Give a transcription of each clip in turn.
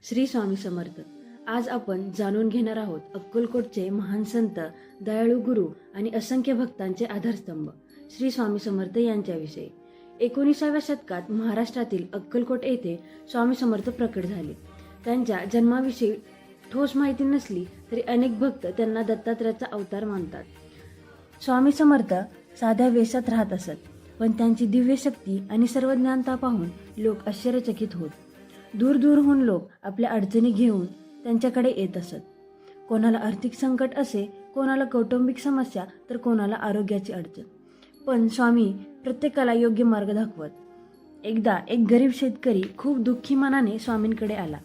श्री स्वामी समर्थ. आज आपण जाणून घेणार आहोत अक्कलकोटचे महान संत, दयाळू गुरु आणि असंख्य भक्तांचे आधारस्तंभ श्री स्वामी समर्थ यांच्याविषयी. 19व्या शतकात महाराष्ट्रातील अक्कलकोट येथे स्वामी समर्थ प्रकट झाले. त्यांच्या जन्माविषयी ठोस माहिती नसली तरी अनेक भक्त त्यांना दत्तात्रयाचा अवतार मानतात. स्वामी समर्थ साध्या वेशात राहत असत, पण त्यांची दिव्य शक्ती आणि सर्व ज्ञानता पाहून लोक आश्चर्यचकित होत. दूरदूरहून लोक आपल्या अडचणी घेऊन त्यांच्याकडे येत असत. कोणाला आर्थिक संकट असे, कोणाला कौटुंबिक समस्या, तर कोणाला आरोग्याची अडचण. पण स्वामी प्रत्येकाला योग्य मार्ग दाखवत. एकदा एक गरीब शेतकरी खूप दुःखी मनाने स्वामींकडे आला.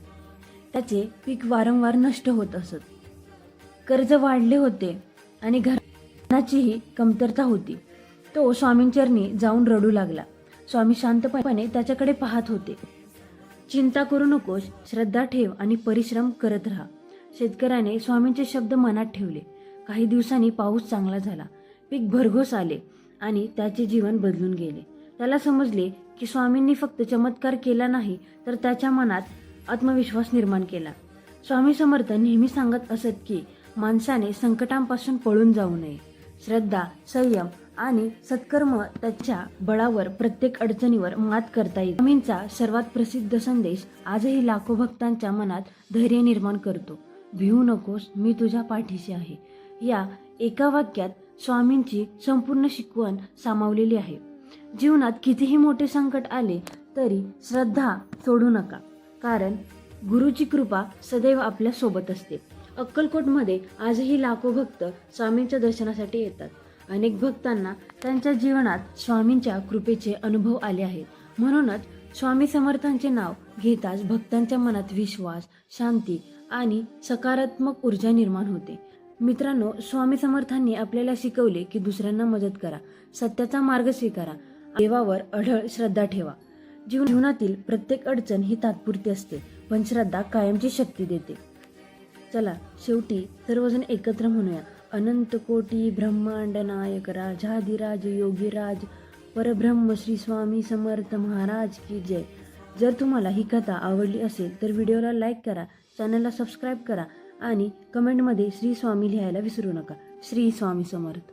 त्याचे पीक वारंवार नष्ट होत असत. कर्ज वाढले होते आणि घराचीही कमतरता होती. तो स्वामींचरणी जाऊन रडू लागला. स्वामी शांतपणे त्याच्याकडे पाहत होते. चिंता करू नकोस, श्रद्धा ठेव आणि परिश्रम करत राहा. शेतकऱ्याने स्वामींचे शब्द मनात ठेवले. काही दिवसांनी पाऊस चांगला झाला. पीक भरघोस आले आणि त्याचे जीवन बदलून गेले. त्याला समजले की स्वामींनी फक्त चमत्कार केला नाही, तर त्याच्या मनात आत्मविश्वास निर्माण केला. स्वामी समर्थ नेहमी सांगत असत की माणसाने संकटांपासून पळून जाऊ नये. श्रद्धा, संयम आणि सत्कर्म त्याच्या बळावर प्रत्येक अडचणीवर मात करता येईल. स्वामींचा सर्वात प्रसिद्ध संदेश आजही लाखो भक्तांच्या मनात धैर्य निर्माण करतो. भिवू नकोस, मी तुझ्या पाठीशी आहे. या एका वाक्यात स्वामींची संपूर्ण शिकवण सामावलेली आहे. जीवनात कितीही मोठे संकट आले तरी श्रद्धा सोडू नका, कारण गुरुची कृपा सदैव आपल्या सोबत असते. अक्कलकोटमध्ये आजही लाखो भक्त स्वामींच्या दर्शनासाठी येतात. अनेक भक्तांना त्यांच्या जीवनात स्वामींच्या कृपेचे अनुभव आले आहेत. म्हणूनच स्वामी समर्थांचे नाव घेताच भक्तांच्या मनात विश्वास, शांती आणि सकारात्मक ऊर्जा निर्माण होते. मित्रांनो, स्वामी समर्थांनी आपल्याला शिकवले की दुसऱ्यांना मदत करा, सत्याचा मार्ग स्वीकारा, देवावर अढळ श्रद्धा ठेवा. जीवनातील प्रत्येक अडचण ही तात्पुरती असते, पण श्रद्धा कायमची शक्ती देते. चला, शेवटी सर्वजण एकत्र म्हणूया, अनंत कोटी ब्रह्मांड नायक राजाधिराज योगीराज परब्रह्म श्री स्वामी समर्थ महाराज की जय. जर तुम्हाला ही कथा आवडली असेल तर व्हिडिओला लाईक करा, चॅनलला सबस्क्राईब करा आणि कमेंटमध्ये श्री स्वामी लिहायला विसरू नका. श्री स्वामी समर्थ.